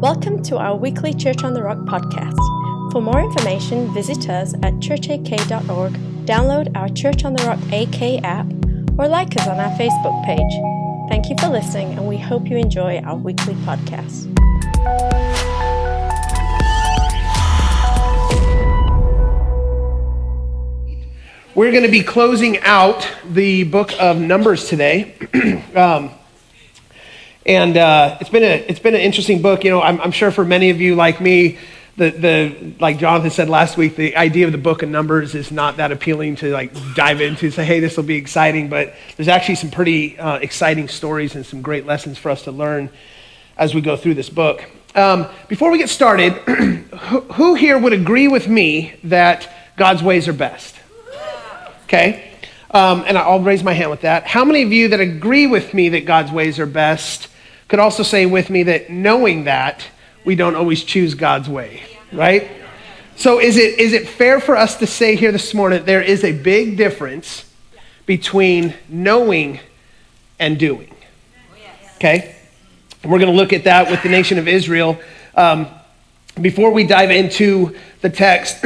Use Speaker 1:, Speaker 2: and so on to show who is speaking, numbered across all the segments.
Speaker 1: Welcome to our weekly Church on the Rock podcast. For more information, visit us at churchak.org, download our Church on the Rock AK app, or like us on our Facebook page. Thank you for listening, and we hope you enjoy our weekly podcast.
Speaker 2: We're going to be closing out the book of Numbers today. It's been an interesting book. You know, I'm sure for many of you like me, like Jonathan said last week, the idea of the book of Numbers is not that appealing to like dive into, say, hey, this will be exciting. But there's actually some pretty exciting stories and some great lessons for us to learn as we go through this book. Before we get started, who here would agree with me that God's ways are best? Okay, and I'll raise my hand with that. How many of you that agree with me that God's ways are best could also say with me that knowing that we don't always choose God's way, right? So is it fair for us to say here this morning that there is a big difference between knowing and doing? Okay, and we're going to look at that with the nation of Israel. Before we dive into the text,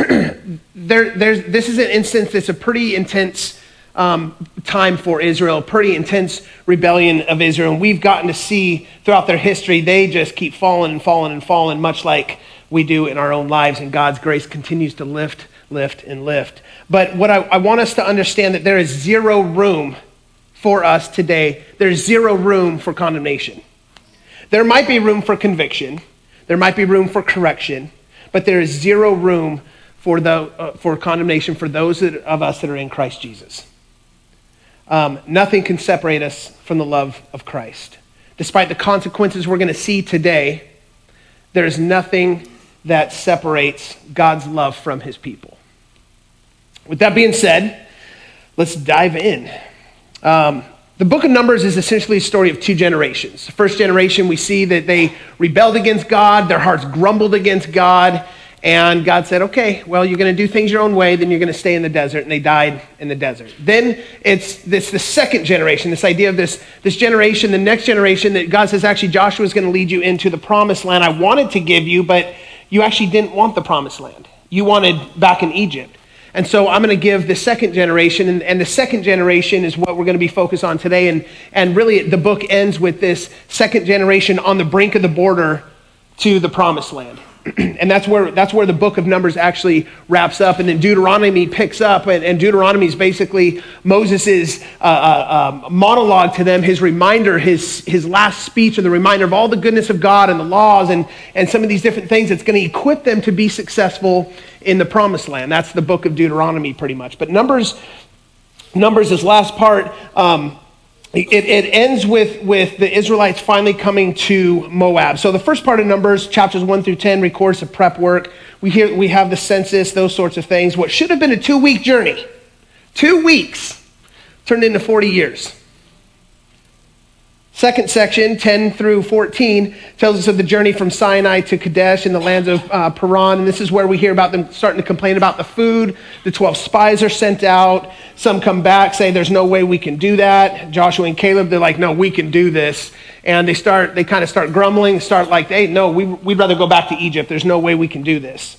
Speaker 2: this is an instance that's a pretty intense time for Israel, pretty intense rebellion of Israel. And we've gotten to see throughout their history, they just keep falling and falling and falling, much like we do in our own lives. And God's grace continues to lift, and lift. But what I want us to understand that there is zero room for us today. There's zero room for condemnation. There might be room for conviction. There might be room for correction, but there is zero room for condemnation for those of us that are in Christ Jesus. Nothing can separate us from the love of Christ. Despite the consequences we're going to see today, there is nothing that separates God's love from his people. With that being said, let's dive in. The book of Numbers is essentially a story of two generations. The first generation, we see that they rebelled against God, their hearts grumbled against God, and God said, okay, well, you're going to do things your own way, then you're going to stay in the desert, and they died in the desert. Then it's the second generation, this idea of this generation, the next generation, that God says, actually, Joshua is going to lead you into the promised land I wanted to give you, but you actually didn't want the promised land. You wanted back in Egypt. And so I'm going to give the second generation, and the second generation is what we're going to be focused on today. And really, the book ends with this second generation on the brink of the border to the promised land. And that's where the book of Numbers actually wraps up. And then Deuteronomy picks up, and Deuteronomy is basically Moses' monologue to them, his reminder, his last speech, and the reminder of all the goodness of God and the laws and some of these different things that's going to equip them to be successful in the promised land. That's the book of Deuteronomy pretty much. But Numbers, this last part, it ends with the Israelites finally coming to Moab. So the first part of Numbers, chapters 1 through 10, records the prep work. We have the census, those sorts of things. What should have been a 2-week journey, 2 weeks, turned into 40 years. Second section, 10 through 14, tells us of the journey from Sinai to Kadesh in the lands of Paran. And this is where we hear about them starting to complain about the food. The 12 spies are sent out. Some come back, say there's no way we can do that. Joshua and Caleb, they're like, no, we can do this. And they kind of start grumbling, start like, hey, no, we'd rather go back to Egypt. There's no way we can do this.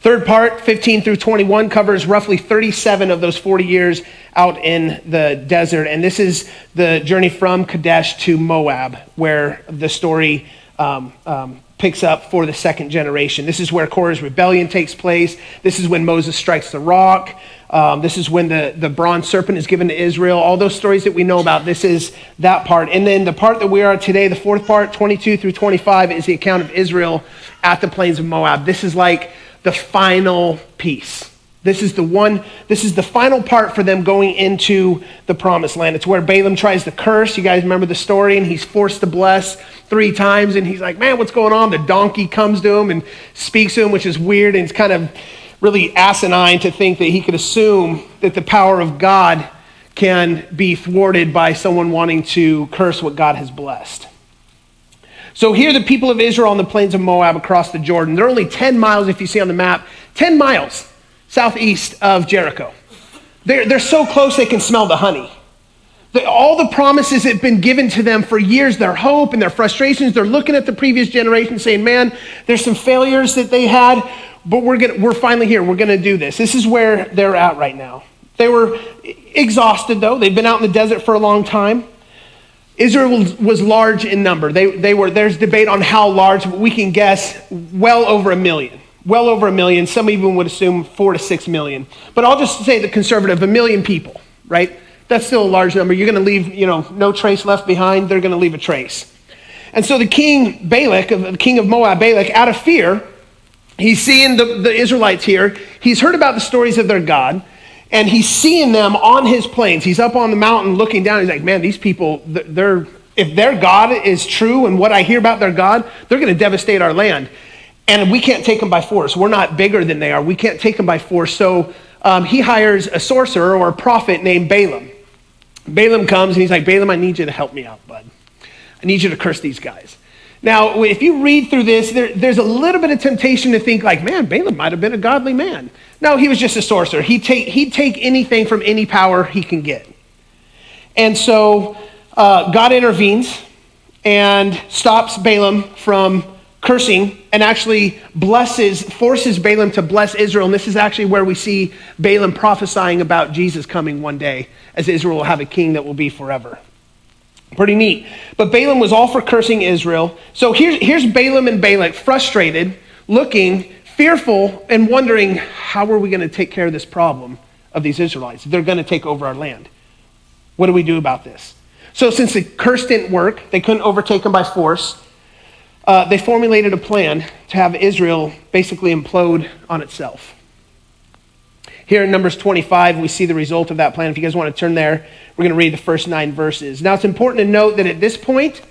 Speaker 2: Third part, 15 through 21, covers roughly 37 of those 40 years out in the desert. And this is the journey from Kadesh to Moab, where the story picks up for the second generation. This is where Korah's rebellion takes place. This is when Moses strikes the rock. This is when the bronze serpent is given to Israel. All those stories that we know about, this is that part. And then the part that we are today, the fourth part, 22 through 25, is the account of Israel at the plains of Moab. This is like the final piece. This is the final part for them going into the promised land. It's where Balaam tries to curse. You guys remember the story, and he's forced to bless 3 times, and he's like, man, what's going on? The donkey comes to him and speaks to him, which is weird, and it's kind of really asinine to think that he could assume that the power of God can be thwarted by someone wanting to curse what God has blessed. So here the people of Israel on the plains of Moab across the Jordan. They're only 10 miles, if you see on the map, 10 miles southeast of Jericho. They're so close they can smell the honey. All the promises that have been given to them for years, their hope and their frustrations, they're looking at the previous generation saying, man, there's some failures that they had, but we're finally here. We're going to do this. This is where they're at right now. They were exhausted, though. They've been out in the desert for a long time. Israel was large in number. There's debate on how large, but we can guess well over 1 million. Well over 1 million. Some even would assume 4 to 6 million. But I'll just say the conservative, 1 million people, right? That's still a large number. You're going to leave, no trace left behind. They're going to leave a trace. And so the king Balak, the king of Moab, Balak, out of fear, he's seeing the Israelites here. He's heard about the stories of their God, and he's seeing them on his plains. He's up on the mountain looking down. He's like, man, these people, if their God is true and what I hear about their God, they're going to devastate our land. And we can't take them by force. We're not bigger than they are. We can't take them by force. So he hires a sorcerer or a prophet named Balaam. Balaam comes and he's like, Balaam, I need you to help me out, bud. I need you to curse these guys. Now, if you read through this, there's a little bit of temptation to think like, man, Balaam might have been a godly man. No, he was just a sorcerer. He'd take anything from any power he can get. And so God intervenes and stops Balaam from cursing and actually forces Balaam to bless Israel. And this is actually where we see Balaam prophesying about Jesus coming one day, as Israel will have a king that will be forever. Pretty neat. But Balaam was all for cursing Israel. So here's Balaam and Balak frustrated, looking, fearful, and wondering, how are we going to take care of this problem of these Israelites? They're going to take over our land. What do we do about this? So since the curse didn't work, they couldn't overtake them by force, they formulated a plan to have Israel basically implode on itself. Here in Numbers 25, we see the result of that plan. If you guys want to turn there, we're going to read the first 9 verses. Now, it's important to note that at this point,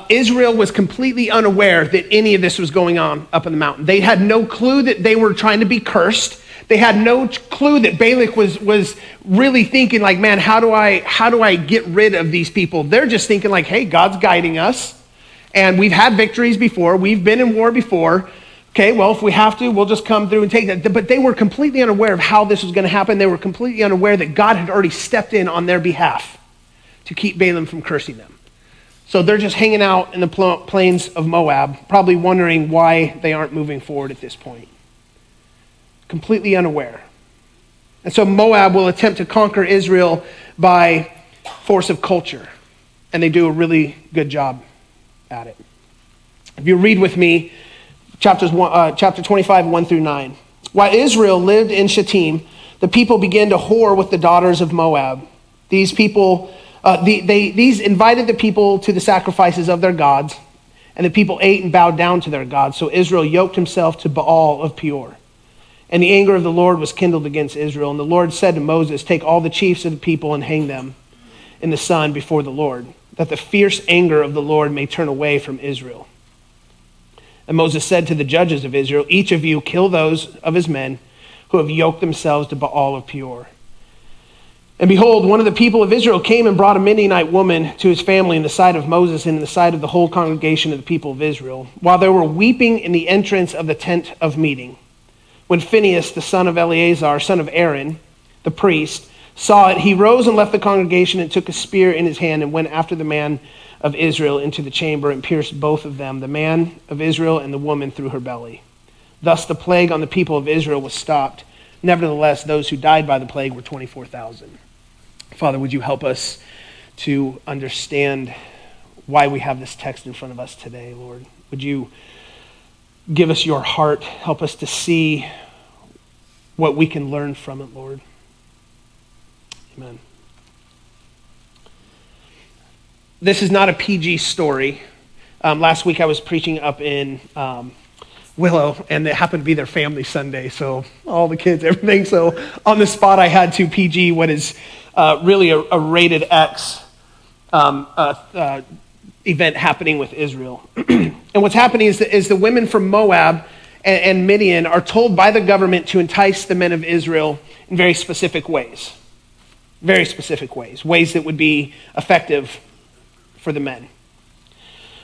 Speaker 2: Israel was completely unaware that any of this was going on up in the mountain. They had no clue that they were trying to be cursed. They had no clue that Balak was really thinking like, man, how do I get rid of these people? They're just thinking like, hey, God's guiding us, and we've had victories before. We've been in war before. Okay, well, if we have to, we'll just come through and take that. But they were completely unaware of how this was going to happen. They were completely unaware that God had already stepped in on their behalf to keep Balaam from cursing them. So they're just hanging out in the plains of Moab, probably wondering why they aren't moving forward at this point. Completely unaware. And so Moab will attempt to conquer Israel by force of culture. And they do a really good job at it. If you read with me, chapter 25, 1 through 9. While Israel lived in Shittim, the people began to whore with the daughters of Moab. These people, these invited the people to the sacrifices of their gods, and the people ate and bowed down to their gods. So Israel yoked himself to Baal of Peor. And the anger of the Lord was kindled against Israel. And the Lord said to Moses, take all the chiefs of the people and hang them in the sun before the Lord, that the fierce anger of the Lord may turn away from Israel. And Moses said to the judges of Israel, each of you kill those of his men who have yoked themselves to Baal of Peor. And behold, one of the people of Israel came and brought a Midianite woman to his family in the sight of Moses and in the sight of the whole congregation of the people of Israel, while they were weeping in the entrance of the tent of meeting. When Phineas, the son of Eleazar, son of Aaron, the priest, saw it, he rose and left the congregation and took a spear in his hand and went after the man of Israel into the chamber and pierced both of them, the man of Israel and the woman, through her belly. Thus the plague on the people of Israel was stopped. Nevertheless, those who died by the plague were 24,000. Father, would you help us to understand why we have this text in front of us today, Lord? Would you give us your heart, help us to see what we can learn from it, Lord. Amen. This is not a PG story. Last week I was preaching up in Willow, and it happened to be their family Sunday, so all the kids, everything. So on the spot I had to PG what is really a rated X event happening with Israel. And what's happening is the women from Moab and Midian are told by the government to entice the men of Israel in very specific ways. Very specific ways. Ways that would be effective for the men.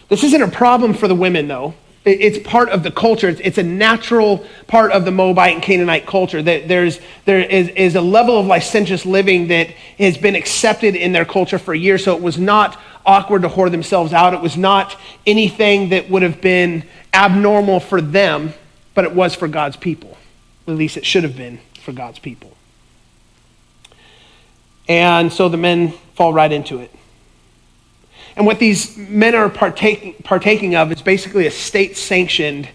Speaker 2: This isn't a problem for the women, though. It's part of the culture. It's a natural part of the Moabite and Canaanite culture. That there is a level of licentious living that has been accepted in their culture for years. So it was not awkward to whore themselves out. It was not anything that would have been abnormal for them, but it was for God's people. At least it should have been for God's people. And so the men fall right into it. And what these men are partaking of is basically a state-sanctioned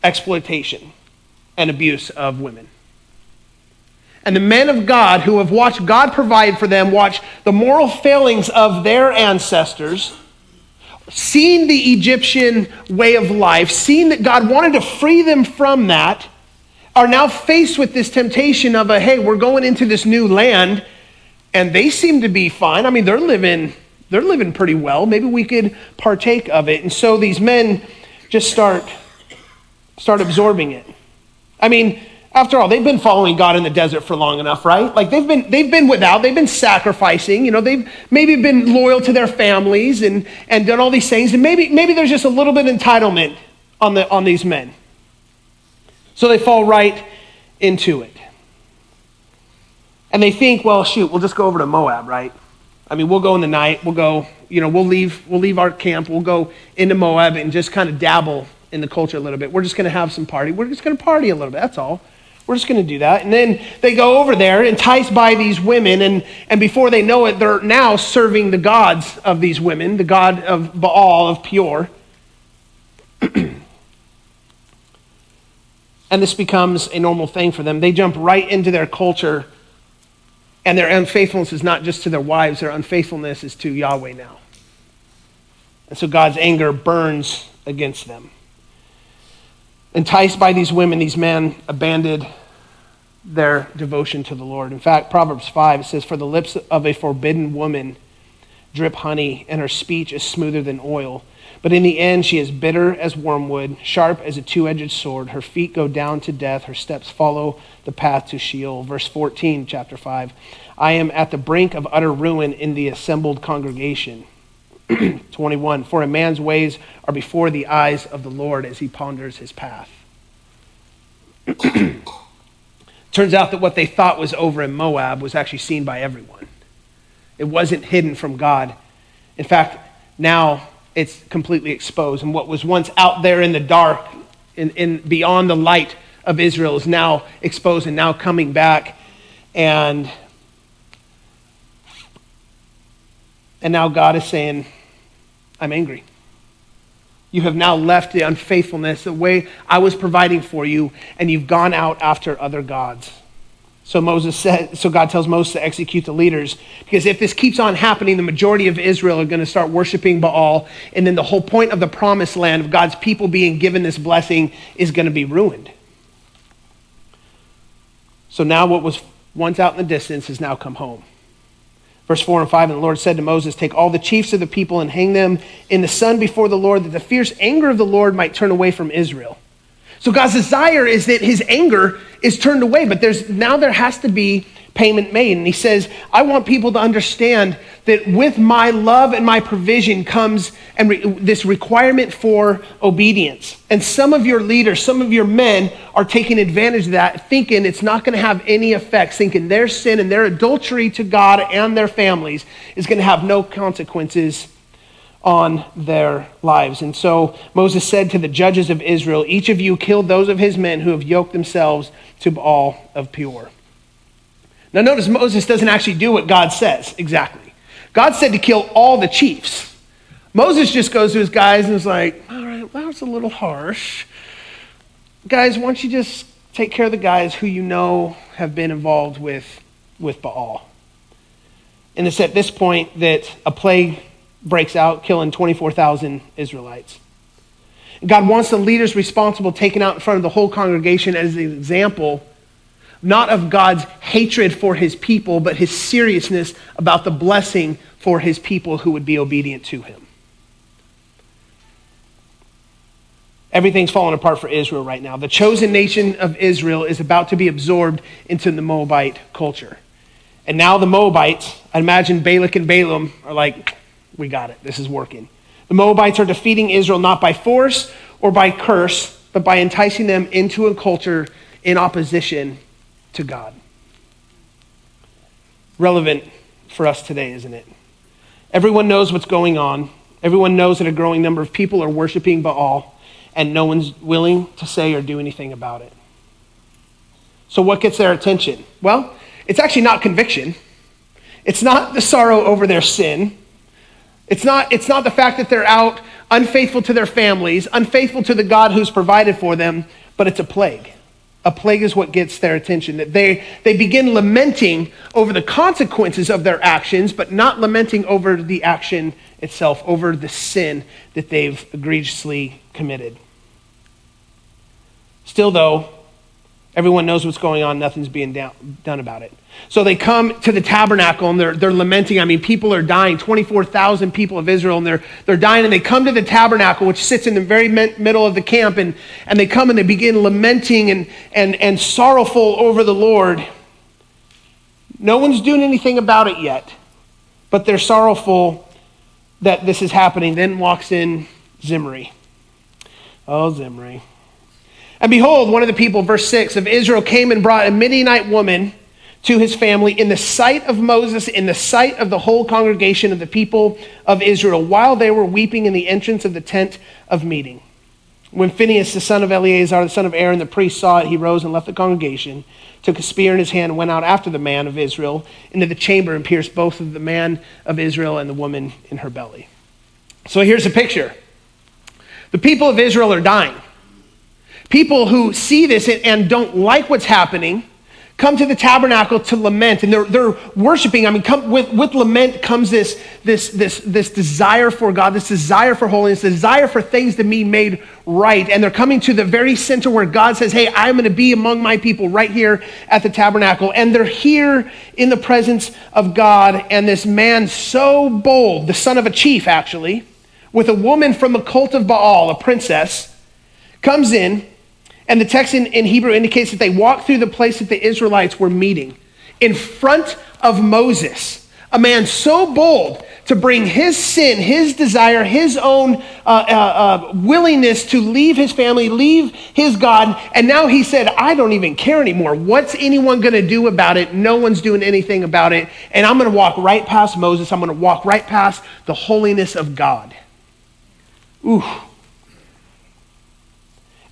Speaker 2: exploitation and abuse of women. And the men of God who have watched God provide for them, watched the moral failings of their ancestors, seen the Egyptian way of life, seen that God wanted to free them from that, are now faced with this temptation of hey, we're going into this new land, and they seem to be fine. I mean, they're living pretty well. Maybe we could partake of it. And so these men just start absorbing it. I mean, after all, they've been following God in the desert for long enough, right? Like they've been sacrificing, they've maybe been loyal to their families and done all these things. And maybe there's just a little bit of entitlement on these men. So they fall right into it. And they think, well, shoot, we'll just go over to Moab, right? I mean, we'll go in the night, we'll go, we'll leave our camp, we'll go into Moab and just kind of dabble in the culture a little bit. We're just going to have some party. We're just going to party a little bit, that's all. We're just going to do that. And then they go over there, enticed by these women, and before they know it, they're now serving the gods of these women, the god of Baal, of Peor. And this becomes a normal thing for them. They jump right into their culture. And their unfaithfulness is not just to their wives, their unfaithfulness is to Yahweh now. And so God's anger burns against them. Enticed by these women, these men abandoned their devotion to the Lord. In fact, Proverbs 5, it says, "For the lips of a forbidden woman drip honey, and her speech is smoother than oil. But in the end, she is bitter as wormwood, sharp as a two-edged sword. Her feet go down to death. Her steps follow the path to Sheol." Verse 14, chapter 5. "I am at the brink of utter ruin in the assembled congregation." 21. "For a man's ways are before the eyes of the Lord as he ponders his path." Turns out that what they thought was over in Moab was actually seen by everyone. It wasn't hidden from God. In fact, now it's completely exposed. And what was once out there in the dark, in beyond the light of Israel, is now exposed and now coming back. And now God is saying, I'm angry. You have now left the unfaithfulness, the way I was providing for you, and you've gone out after other gods. So God tells Moses to execute the leaders, because if this keeps on happening, the majority of Israel are going to start worshiping Baal, and then the whole point of the promised land of God's people being given this blessing is going to be ruined. So now what was once out in the distance has now come home. Verse 4 and 5, "And the Lord said to Moses, take all the chiefs of the people and hang them in the sun before the Lord, that the fierce anger of the Lord might turn away from Israel." So God's desire is that his anger is turned away, but there has to be payment made. And he says, I want people to understand that with my love and my provision comes this requirement for obedience. And some of your leaders, some of your men are taking advantage of that, thinking it's not going to have any effects, thinking their sin and their adultery to God and their families is going to have no consequences on their lives. And so Moses said to the judges of Israel, each of you killed those of his men who have yoked themselves to Baal of Peor. Now notice Moses doesn't actually do what God says exactly. God said to kill all the chiefs. Moses just goes to his guys and is like, all right, well, that's a little harsh. Guys, why don't you just take care of the guys who you know have been involved with Baal. And it's at this point that a plague breaks out, killing 24,000 Israelites. God wants the leaders responsible taken out in front of the whole congregation as an example, not of God's hatred for his people, but his seriousness about the blessing for his people who would be obedient to him. Everything's falling apart for Israel right now. The chosen nation of Israel is about to be absorbed into the Moabite culture. And now the Moabites, I imagine Balak and Balaam are like, we got it. This is working. The The Moabites are defeating Israel not by force or by curse, but by enticing them into a culture in opposition to God. Relevant for us today, isn't it? Everyone knows what's going on. Everyone knows that a growing number of people are worshiping Baal, and no one's willing to say or do anything about it. So what gets their attention? Well, it's actually not conviction. It's not the sorrow over their sin. It's not the fact that they're out unfaithful to their families, unfaithful to the God who's provided for them, but it's a plague. A plague is what gets their attention. That they begin lamenting over the consequences of their actions, but not lamenting over the action itself, over the sin that they've egregiously committed. Still, though, everyone knows what's going on. Nothing's being done about it. So they come to the tabernacle and they're lamenting. I mean, people are dying. 24,000 people of Israel, and they're dying. And they come to the tabernacle, which sits in the very middle of the camp. And they come and they begin lamenting and sorrowful over the Lord. No one's doing anything about it yet, but they're sorrowful that this is happening. Then walks in Zimri. Oh, Zimri. And behold, one of the people, verse 6, of Israel came and brought a Midianite woman to his family in the sight of Moses, in the sight of the whole congregation of the people of Israel, while they were weeping in the entrance of the tent of meeting. When Phineas, the son of Eleazar, the son of Aaron, the priest, saw it, he rose and left the congregation, took a spear in his hand, and went out after the man of Israel into the chamber and pierced both of the man of Israel and the woman in her belly. So here's a picture. The people of Israel are dying. People who see this and don't like what's happening come to the tabernacle to lament, and they're worshiping. I mean, with lament comes this desire for God, this desire for holiness, desire for things to be made right. And they're coming to the very center where God says, hey, I'm going to be among my people right here at the tabernacle. And they're here in the presence of God. And this man so bold, the son of a chief actually, with a woman from the cult of Baal, a princess, comes in. And the text in Hebrew indicates that they walked through the place that the Israelites were meeting in front of Moses, a man so bold to bring his sin, his desire, his own willingness to leave his family, leave his God. And now he said, I don't even care anymore. What's anyone going to do about it? No one's doing anything about it. And I'm going to walk right past Moses. I'm going to walk right past the holiness of God. Ooh.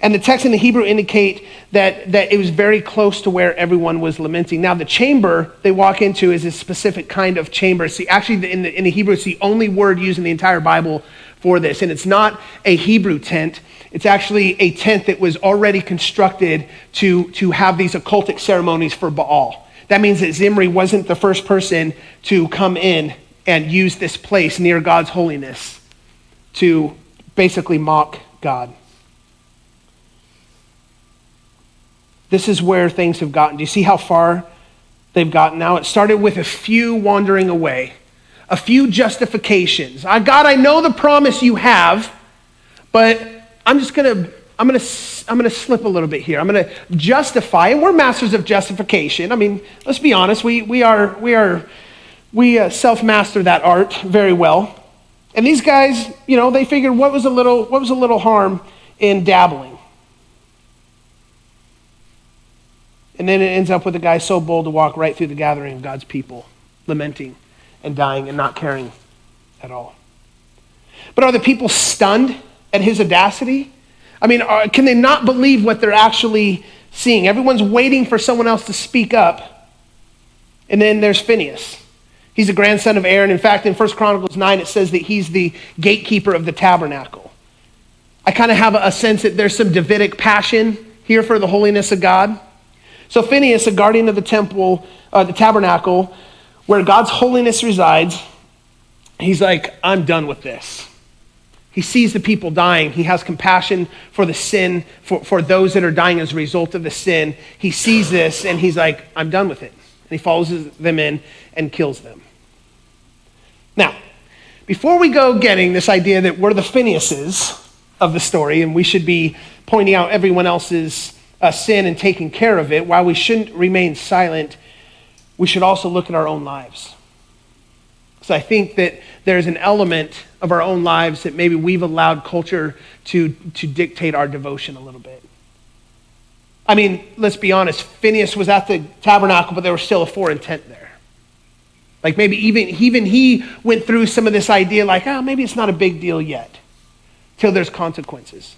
Speaker 2: And the text in the Hebrew indicate that it was very close to where everyone was lamenting. Now, the chamber they walk into is a specific kind of chamber. See, actually, in the Hebrew, it's the only word used in the entire Bible for this. And it's not a Hebrew tent. It's actually a tent that was already constructed to have these occultic ceremonies for Baal. That means that Zimri wasn't the first person to come in and use this place near God's holiness to basically mock God. This is where things have gotten. Do you see how far they've gotten now? It started with a few wandering away, a few justifications. God, I know the promise you have, but I'm gonna slip a little bit here. I'm gonna justify, and we're masters of justification. I mean, let's be honest. We self-master that art very well. And these guys, they figured what was a little harm in dabbling. And then it ends up with a guy so bold to walk right through the gathering of God's people, lamenting and dying and not caring at all. But are the people stunned at his audacity? I mean, can they not believe what they're actually seeing? Everyone's waiting for someone else to speak up. And then there's Phineas. He's a grandson of Aaron. In fact, in 1 Chronicles 9, it says that he's the gatekeeper of the tabernacle. I kind of have a sense that there's some Davidic passion here for the holiness of God. So Phineas, a guardian of the temple, the tabernacle, where God's holiness resides, he's like, I'm done with this. He sees the people dying. He has compassion for the sin, for those that are dying as a result of the sin. He sees this and he's like, I'm done with it. And he follows them in and kills them. Now, before we go getting this idea that we're the Phineases of the story and we should be pointing out everyone else's sin and taking care of it, while we shouldn't remain silent, we should also look at our own lives. So I think that there's an element of our own lives that maybe we've allowed culture to dictate our devotion a little bit? I mean, let's be honest, Phineas was at the tabernacle, but there was still a foreign tent there. Like maybe even he went through some of this idea like, maybe it's not a big deal yet, till there's consequences.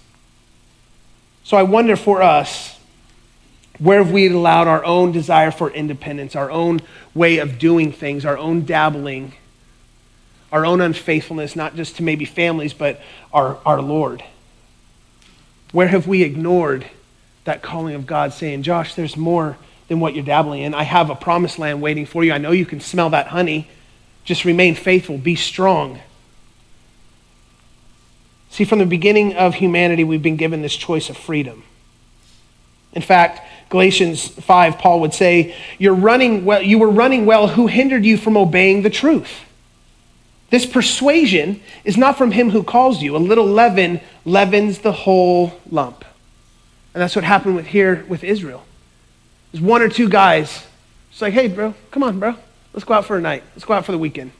Speaker 2: So I wonder for us, where have we allowed our own desire for independence, our own way of doing things, our own dabbling, our own unfaithfulness, not just to maybe families, but our Lord? Where have we ignored that calling of God saying, Josh, there's more than what you're dabbling in. I have a promised land waiting for you. I know you can smell that honey. Just remain faithful. Be strong. See, from the beginning of humanity, we've been given this choice of freedom. In fact, Galatians 5, Paul would say, you were running well. Who hindered you from obeying the truth? This persuasion is not from him who calls you. A little leaven leavens the whole lump. And that's what happened with Israel. There's one or two guys. It's like, hey, bro, come on, bro. Let's go out for a night. Let's go out for the weekend.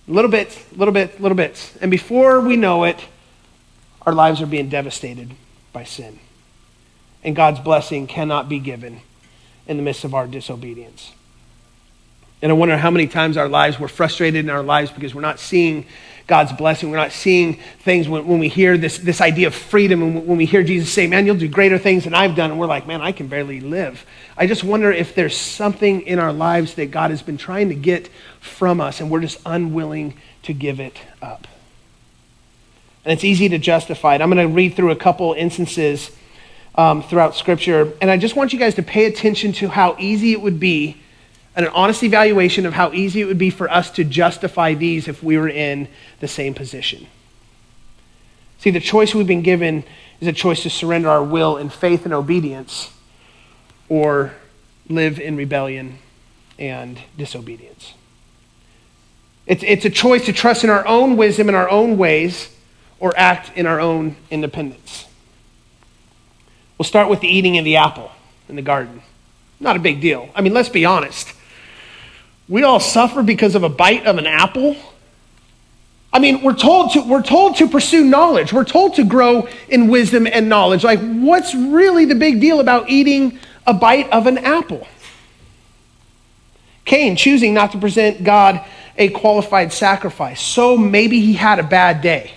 Speaker 2: Little bits. And before we know it, our lives are being devastated by sin. And God's blessing cannot be given in the midst of our disobedience. And I wonder how many times we're frustrated in our lives because we're not seeing God's blessing. We're not seeing things when we hear this idea of freedom, and when we hear Jesus say, man, you'll do greater things than I've done. And we're like, man, I can barely live. I just wonder if there's something in our lives that God has been trying to get from us, and we're just unwilling to give it up. And it's easy to justify it. I'm going to read through a couple instances throughout Scripture, and I just want you guys to pay attention to how easy it would be, and an honest evaluation of how easy it would be for us to justify these if we were in the same position. See, the choice we've been given is a choice to surrender our will in faith and obedience, or live in rebellion and disobedience. It's a choice to trust in our own wisdom and our own ways, or act in our own independence. We'll start with the eating of the apple in the garden. Not a big deal. I mean, let's be honest. We all suffer because of a bite of an apple. I mean, we're told to pursue knowledge. We're told to grow in wisdom and knowledge. Like, what's really the big deal about eating a bite of an apple? Cain choosing not to present God a qualified sacrifice. So maybe he had a bad day.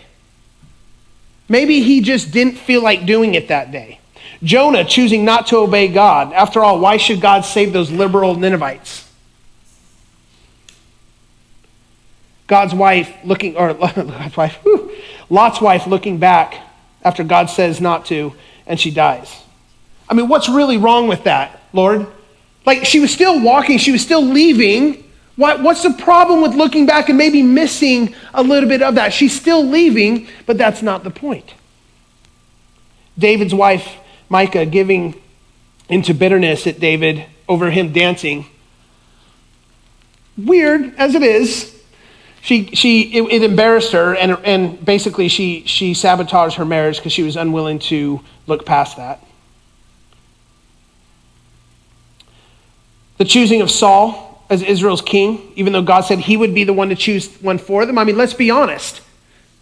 Speaker 2: Maybe he just didn't feel like doing it that day. Jonah choosing not to obey God. After all, why should God save those liberal Ninevites? Lot's wife looking back after God says not to, and she dies. I mean, what's really wrong with that, Lord? Like, she was still walking, she was still leaving. What's the problem with looking back and maybe missing a little bit of that? She's still leaving, but that's not the point. David's wife, Micah, giving into bitterness at David over him dancing. Weird as it is, it embarrassed her, and basically she sabotaged her marriage because she was unwilling to look past that. The choosing of Saul as Israel's king, even though God said he would be the one to choose one for them. I mean, let's be honest.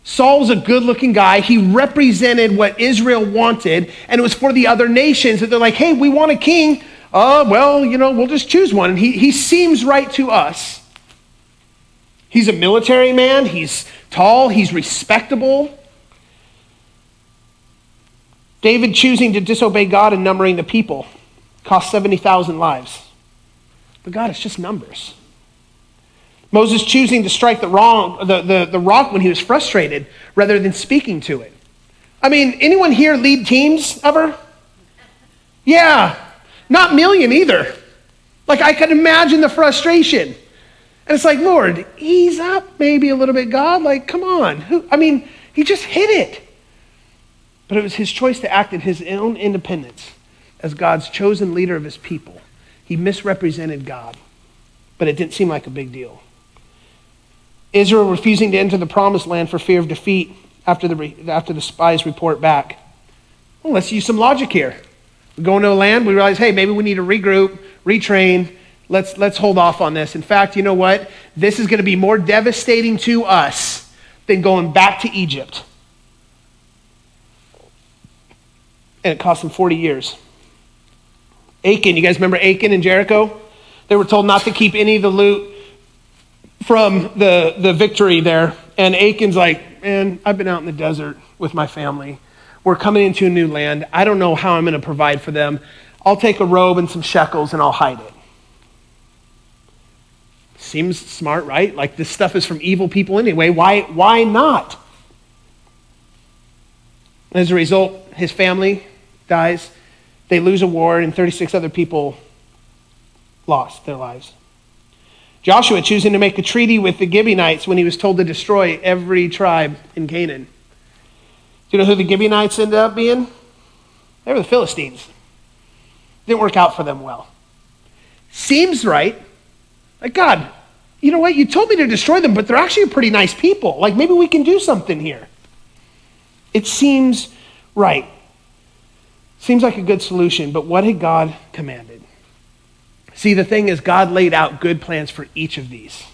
Speaker 2: Saul's a good-looking guy. He represented what Israel wanted, and it was for the other nations that they're like, hey, we want a king. We'll just choose one. And he seems right to us. He's a military man. He's tall. He's respectable. David choosing to disobey God and numbering the people cost 70,000 lives. But God, it's just numbers. Moses choosing to strike the rock when he was frustrated rather than speaking to it. I mean, anyone here lead teams ever? Yeah, not million either. Like, I could imagine the frustration. And it's like, Lord, ease up maybe a little bit, God. Like, come on. He just hit it. But it was his choice to act in his own independence as God's chosen leader of his people. He misrepresented God, but it didn't seem like a big deal. Israel refusing to enter the promised land for fear of defeat after the spies report back. Well, let's use some logic here. We go into a land, we realize, hey, maybe we need to regroup, retrain. Let's hold off on this. In fact, you know what? This is going to be more devastating to us than going back to Egypt. And it cost them 40 years. Achan, you guys remember Achan and Jericho? They were told not to keep any of the loot from the victory there. And Achan's like, man, I've been out in the desert with my family. We're coming into a new land. I don't know how I'm going to provide for them. I'll take a robe and some shekels and I'll hide it. Seems smart, right? Like this stuff is from evil people anyway. Why not? As a result, his family dies. They lose a war and 36 other people lost their lives. Joshua choosing to make a treaty with the Gibeonites when he was told to destroy every tribe in Canaan. Do you know who the Gibeonites ended up being? They were the Philistines. Didn't work out for them well. Seems right. Like, God, you know what? You told me to destroy them, but they're actually pretty nice people. Like, maybe we can do something here. It seems right. Seems like a good solution, but what had God commanded? See, the thing is, God laid out good plans for each of these.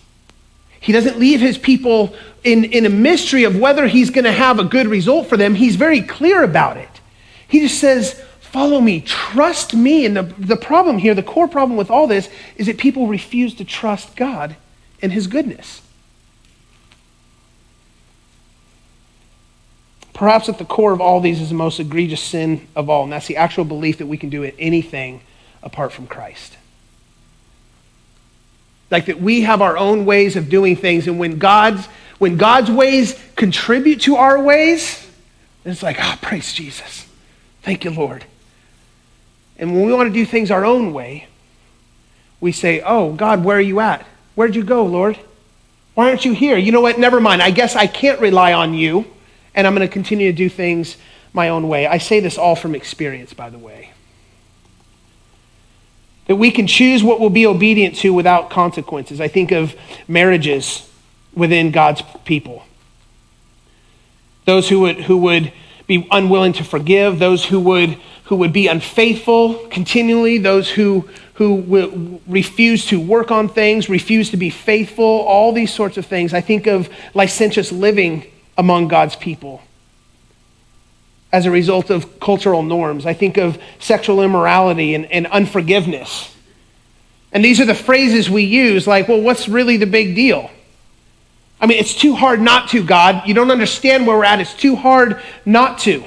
Speaker 2: He doesn't leave his people in a mystery of whether he's going to have a good result for them. He's very clear about it. He just says, follow me, trust me. And the problem here, the core problem with all this, is that people refuse to trust God and his goodness. Perhaps at the core of all these is the most egregious sin of all, and that's the actual belief that we can do anything apart from Christ. Like that we have our own ways of doing things, and when God's ways contribute to our ways, it's like, praise Jesus. Thank you, Lord. And when we want to do things our own way, we say, oh, God, where are you at? Where'd you go, Lord? Why aren't you here? You know what? Never mind. I guess I can't rely on you, and I'm going to continue to do things my own way. I say this all from experience, by the way. That we can choose what we'll be obedient to without consequences. I think of marriages within God's people. Those who would be unwilling to forgive, those who would be unfaithful continually, those who will refuse to work on things, refuse to be faithful, all these sorts of things. I think of licentious living among God's people as a result of cultural norms. I think of sexual immorality and unforgiveness. And these are the phrases we use, like, well, what's really the big deal? I mean, it's too hard not to, God. You don't understand where we're at. It's too hard not to.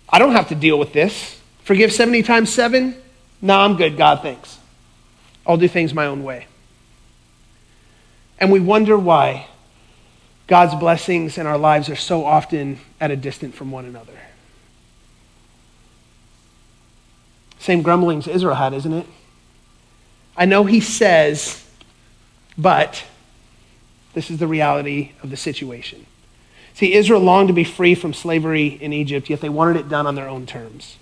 Speaker 2: I don't have to deal with this. Forgive 70 times 7? No, I'm good, God, thanks. I'll do things my own way. And we wonder why God's blessings in our lives are so often at a distance from one another. Same grumblings Israel had, isn't it? I know he says, but this is the reality of the situation. See, Israel longed to be free from slavery in Egypt, yet they wanted it done on their own terms.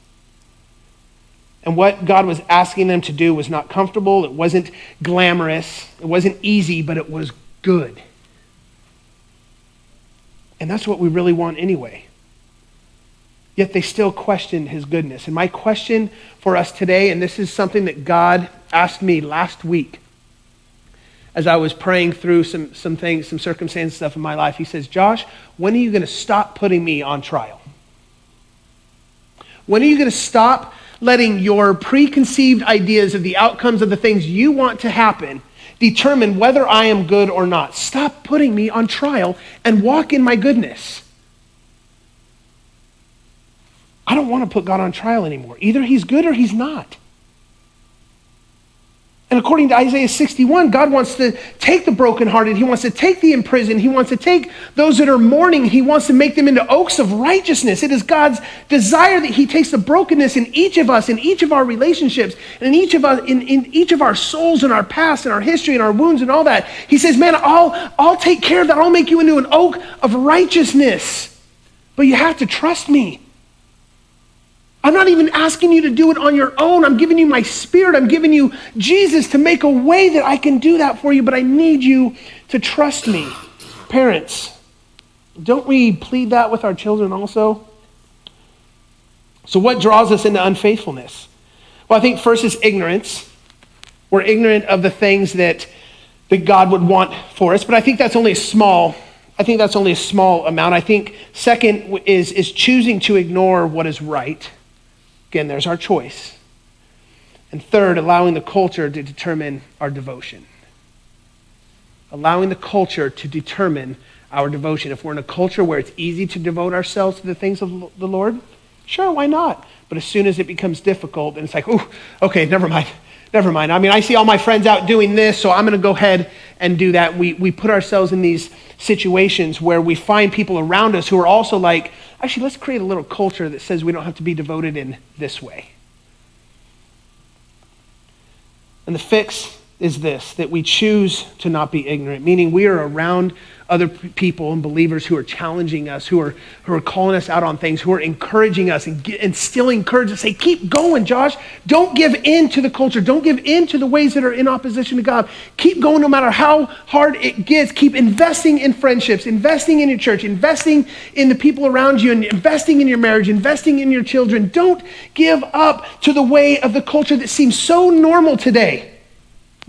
Speaker 2: And what God was asking them to do was not comfortable, it wasn't glamorous, it wasn't easy, but it was good. And that's what we really want anyway. Yet they still questioned his goodness. And my question for us today, and this is something that God asked me last week as I was praying through some things, some circumstance stuff in my life. He says, Josh, when are you going to stop putting me on trial? When are you going to stop letting your preconceived ideas of the outcomes of the things you want to happen determine whether I am good or not? Stop putting me on trial and walk in my goodness. I don't want to put God on trial anymore. Either he's good or he's not. And according to Isaiah 61, God wants to take the brokenhearted. He wants to take the imprisoned. He wants to take those that are mourning. He wants to make them into oaks of righteousness. It is God's desire that he takes the brokenness in each of us, in each of our relationships, and in each of our souls and our past and our history and our wounds and all that. He says, man, I'll take care of that. I'll make you into an oak of righteousness. But you have to trust me. I'm not even asking you to do it on your own. I'm giving you my spirit. I'm giving you Jesus to make a way that I can do that for you, but I need you to trust me. Parents, don't we plead that with our children also? So what draws us into unfaithfulness? Well, I think first is ignorance. We're ignorant of the things that God would want for us, but I think that's only a small I think that's only a small amount. I think second is choosing to ignore what is right. Again, there's our choice. And third, allowing the culture to determine our devotion. Allowing the culture to determine our devotion. If we're in a culture where it's easy to devote ourselves to the things of the Lord, sure, why not? But as soon as it becomes difficult, and it's like, oh, okay, never mind. I mean, I see all my friends out doing this, so I'm going to go ahead and do that. We put ourselves in these situations where we find people around us who are also like, actually, let's create a little culture that says we don't have to be devoted in this way. And the fix is this, that we choose to not be ignorant, meaning we are around other people and believers who are challenging us, who are calling us out on things, who are encouraging us and instilling courage to say, keep going, Josh. Don't give in to the culture. Don't give in to the ways that are in opposition to God. Keep going no matter how hard it gets. Keep investing in friendships, investing in your church, investing in the people around you, and investing in your marriage, investing in your children. Don't give up to the way of the culture that seems so normal today.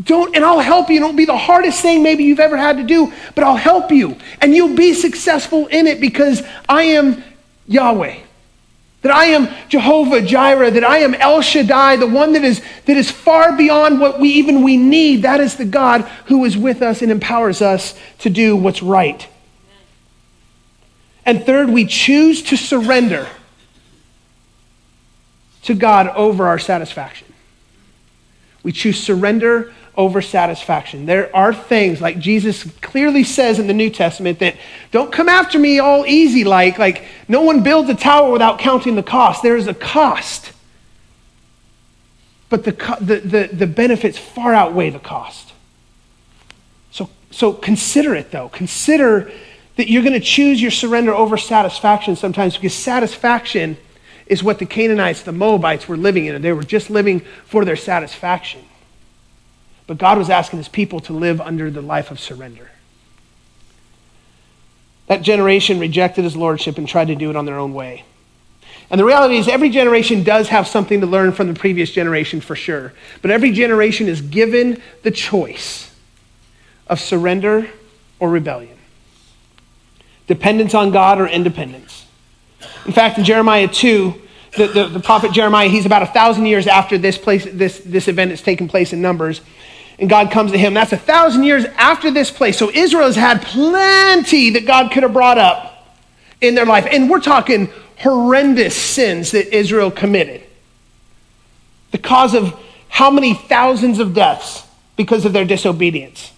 Speaker 2: And I'll help you. It'll be the hardest thing maybe you've ever had to do, but I'll help you. And you'll be successful in it because I am Yahweh. That I am Jehovah Jireh. That I am El Shaddai, the one that is far beyond what we need. That is the God who is with us and empowers us to do what's right. And third, we choose to surrender to God over our satisfaction. We choose surrender over satisfaction. There are things, like Jesus clearly says in the New Testament, that don't come after me all easy, like no one builds a tower without counting the cost. There is a cost. But the benefits far outweigh the cost. So consider it, though. Consider that you're going to choose your surrender over satisfaction sometimes, because satisfaction is what the Canaanites, the Moabites were living in, and they were just living for their satisfaction. But God was asking his people to live under the life of surrender. That generation rejected his lordship and tried to do it on their own way. And the reality is every generation does have something to learn from the previous generation for sure. But every generation is given the choice of surrender or rebellion. Dependence on God or independence. In fact, in Jeremiah 2, the prophet Jeremiah, he's about 1,000 years after this event that's taken place in Numbers. And God comes to him. That's 1,000 years after this place. So Israel has had plenty that God could have brought up in their life. And we're talking horrendous sins that Israel committed. The cause of how many thousands of deaths because of their disobedience,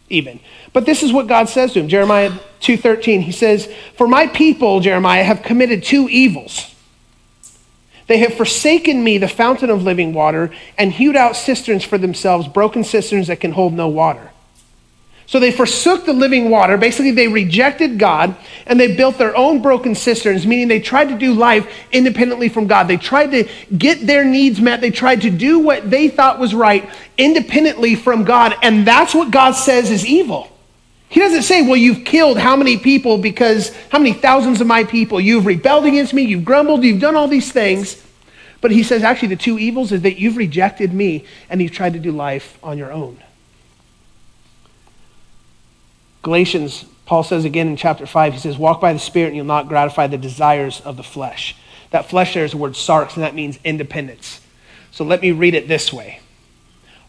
Speaker 2: even. But this is what God says to him. Jeremiah 2:13, he says, "For my people, Jeremiah, have committed two evils. They have forsaken me, the fountain of living water, and hewed out cisterns for themselves, broken cisterns that can hold no water." So they forsook the living water. Basically, they rejected God, and they built their own broken cisterns, meaning they tried to do life independently from God. They tried to get their needs met. They tried to do what they thought was right independently from God, and that's what God says is evil. He doesn't say, well, you've killed how many people because how many thousands of my people, you've rebelled against me, you've grumbled, you've done all these things. But he says, actually, the two evils is that you've rejected me and you've tried to do life on your own. Galatians, Paul says again in chapter 5, he says, walk by the Spirit and you'll not gratify the desires of the flesh. That flesh there is the word sarx, and that means independence. So let me read it this way.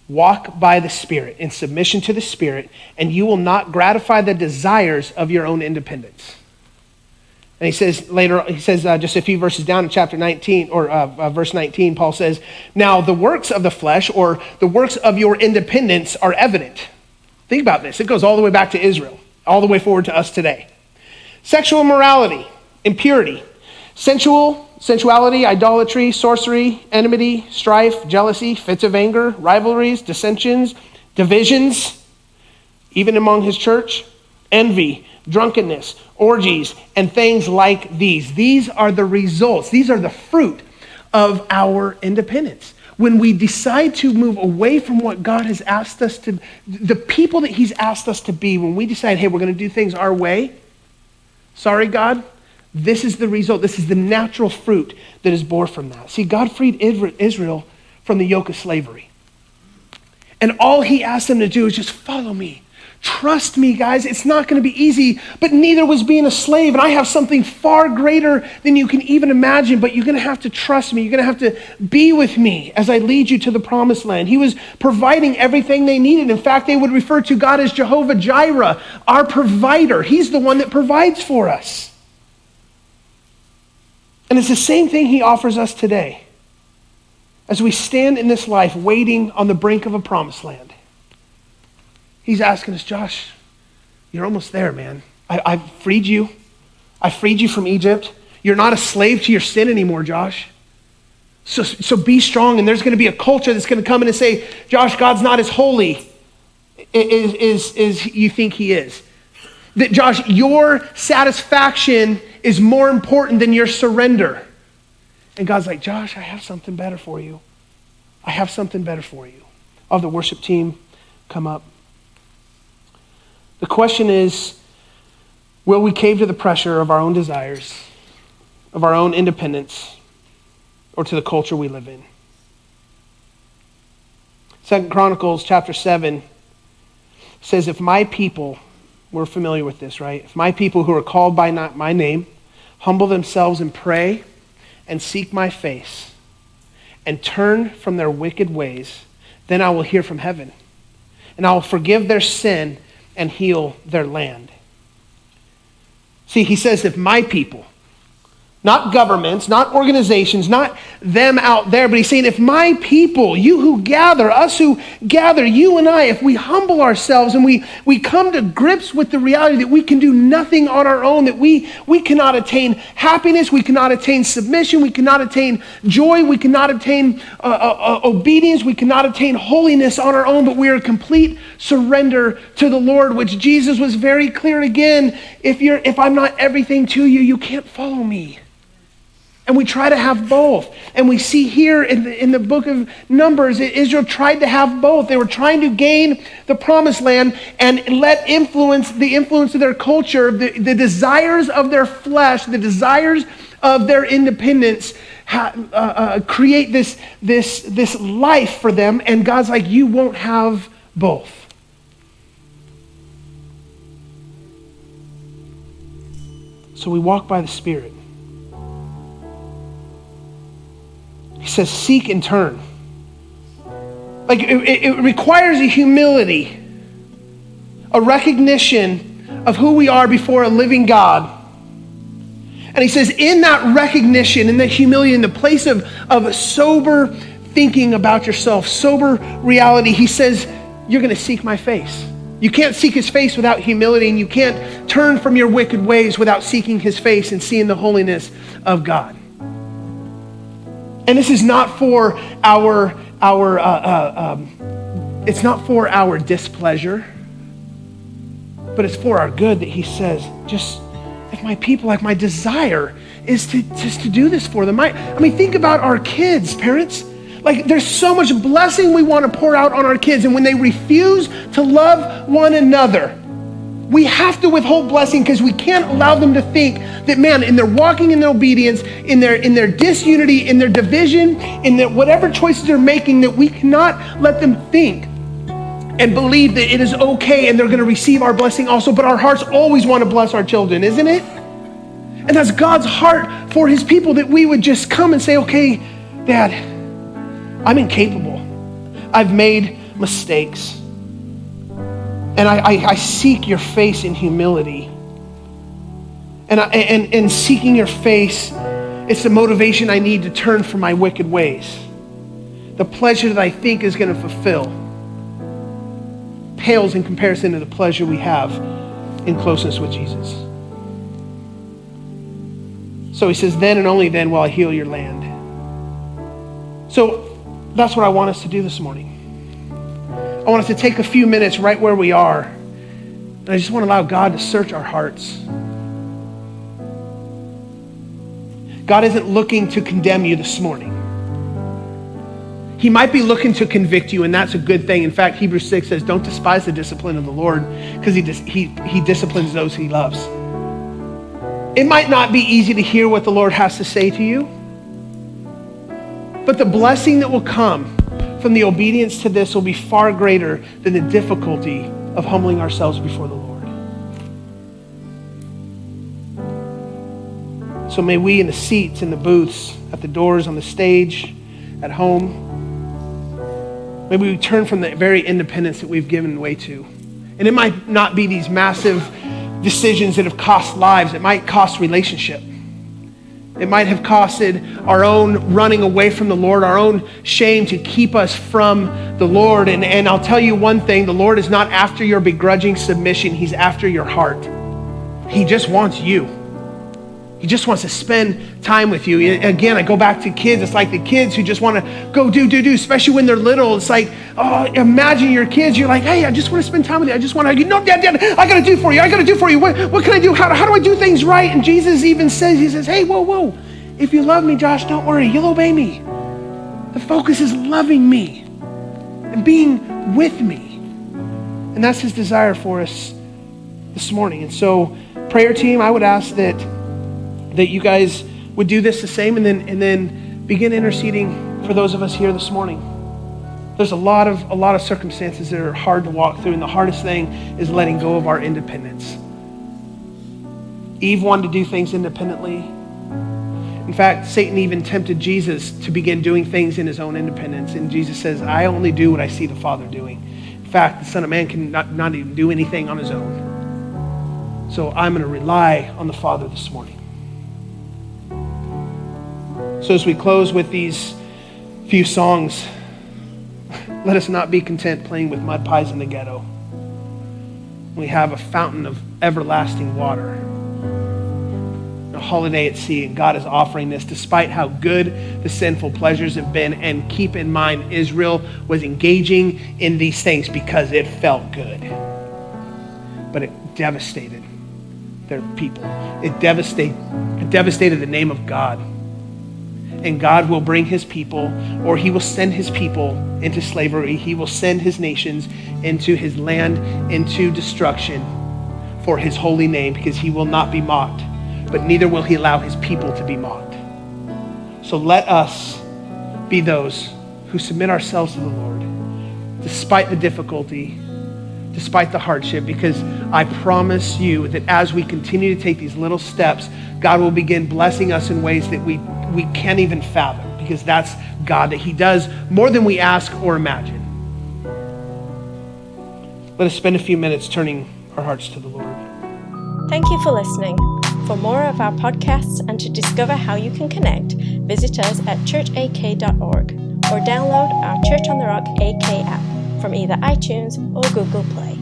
Speaker 2: Walk by the Spirit in submission to the Spirit, and you will not gratify the desires of your own independence. And he says later, just a few verses down in chapter 19, or verse 19, Paul says, now the works of the flesh, or the works of your independence, are evident. Think about this. It goes all the way back to Israel, all the way forward to us today. Sexual immorality, impurity, sensuality, idolatry, sorcery, enmity, strife, jealousy, fits of anger, rivalries, dissensions, divisions, even among his church, envy, drunkenness, orgies, and things like these. These are the results. These are the fruit of our independence. When we decide to move away from what God has asked us to, the people that he's asked us to be, when we decide, hey, we're going to do things our way, sorry, God, this is the result. This is the natural fruit that is born from that. See, God freed Israel from the yoke of slavery. And all he asked them to do is just follow me. Trust me, guys, it's not going to be easy, but neither was being a slave. And I have something far greater than you can even imagine, but you're going to have to trust me. You're going to have to be with me as I lead you to the promised land. He was providing everything they needed. In fact, they would refer to God as Jehovah Jireh, our provider. He's the one that provides for us. And it's the same thing he offers us today as we stand in this life waiting on the brink of a promised land. He's asking us, Josh, you're almost there, man. I've freed you. I freed you from Egypt. You're not a slave to your sin anymore, Josh. So be strong, and there's going to be a culture that's going to come in and say, Josh, God's not as holy as you think he is. That, Josh, your satisfaction is more important than your surrender. And God's like, Josh, I have something better for you. I have something better for you. I'll have the worship team come up. The question is, will we cave to the pressure of our own desires, of our own independence, or to the culture we live in? 2 Chronicles chapter 7 says, if my people, we're familiar with this, right? If my people who are called by not my name humble themselves and pray and seek my face and turn from their wicked ways, then I will hear from heaven and I will forgive their sin and heal their land. See, he says, if my people, not governments, not organizations, not them out there, but he's saying, if my people, you who gather, us who gather, you and I, if we humble ourselves and we come to grips with the reality that we can do nothing on our own, that we cannot attain happiness, we cannot attain submission, we cannot attain joy, we cannot attain obedience, we cannot attain holiness on our own, but we are complete surrender to the Lord, which Jesus was very clear again, if I'm not everything to you, you can't follow me. And we try to have both. And we see here in the book of Numbers, Israel tried to have both. They were trying to gain the promised land and let the influence of their culture, the desires of their flesh, the desires of their independence, create this life for them. And God's like, you won't have both. So we walk by the Spirit. He says, seek and turn. Like it requires a humility, a recognition of who we are before a living God. And he says, in that recognition, in that humility, in the place of sober thinking about yourself, sober reality, he says, you're going to seek my face. You can't seek his face without humility, and you can't turn from your wicked ways without seeking his face and seeing the holiness of God. And this is not for it's not for our displeasure, but it's for our good that he says, just if my people, like my desire is to do this for them. I mean, think about our kids, parents. Like there's so much blessing we want to pour out on our kids, and when they refuse to love one another, we have to withhold blessing because we can't allow them to think that, man, in their walking in their obedience, in their disunity, in their division, in their whatever choices they're making, that we cannot let them think and believe that it is okay and they're going to receive our blessing also. But our hearts always want to bless our children, isn't it? And that's God's heart for his people, that we would just come and say, okay, Dad, I'm incapable. I've made mistakes. And I seek your face in humility. And seeking your face, it's the motivation I need to turn from my wicked ways. The pleasure that I think is going to fulfill pales in comparison to the pleasure we have in closeness with Jesus. So he says, then and only then will I heal your land. So that's what I want us to do this morning. I want us to take a few minutes right where we are. And I just want to allow God to search our hearts. God isn't looking to condemn you this morning. He might be looking to convict you, and that's a good thing. In fact, Hebrews 6 says, don't despise the discipline of the Lord, because he disciplines those he loves. It might not be easy to hear what the Lord has to say to you, but the blessing that will come from the obedience to this will be far greater than the difficulty of humbling ourselves before the Lord. So may we in the seats, in the booths, at the doors, on the stage, at home, maybe we turn from the very independence that we've given way to. And it might not be these massive decisions that have cost lives. It might cost relationship. It might have costed our own running away from the Lord, our own shame to keep us from the Lord. And I'll tell you one thing, the Lord is not after your begrudging submission. He's after your heart. He just wants you. He just wants to spend time with you. Again, I go back to kids. It's like the kids who just want to go do, especially when they're little. It's like, oh, imagine your kids. You're like, hey, I just want to spend time with you. I just want to, no, Dad, I got to do for you. I got to do for you. What can I do? How do I do things right? And Jesus even says, he says, hey, whoa. If you love me, Josh, don't worry. You'll obey me. The focus is loving me and being with me. And that's his desire for us this morning. And so, prayer team, I would ask that you guys would do this the same and then begin interceding for those of us here this morning. There's a lot of circumstances that are hard to walk through, and the hardest thing is letting go of our independence. Eve wanted to do things independently. In fact, Satan even tempted Jesus to begin doing things in his own independence, and Jesus says, I only do what I see the Father doing. In fact, the Son of Man can not even do anything on his own. So I'm going to rely on the Father this morning. So as we close with these few songs, let us not be content playing with mud pies in the ghetto. We have a fountain of everlasting water, a holiday at sea, and God is offering this despite how good the sinful pleasures have been. And keep in mind, Israel was engaging in these things because it felt good. But it devastated their people. It devastated the name of God. And God will bring his people, or he will send his people into slavery. He will send his nations into his land, into destruction for his holy name, because he will not be mocked, but neither will he allow his people to be mocked. So let us be those who submit ourselves to the Lord, despite the difficulty, despite the hardship, because I promise you that as we continue to take these little steps, God will begin blessing us in ways that we can't even fathom, because that's God, that he does more than we ask or imagine. Let us spend a few minutes turning our hearts to the Lord.
Speaker 1: Thank you for listening. For more of our podcasts and to discover how you can connect, visit us at churchak.org or download our Church on the Rock AK app from either iTunes or Google Play.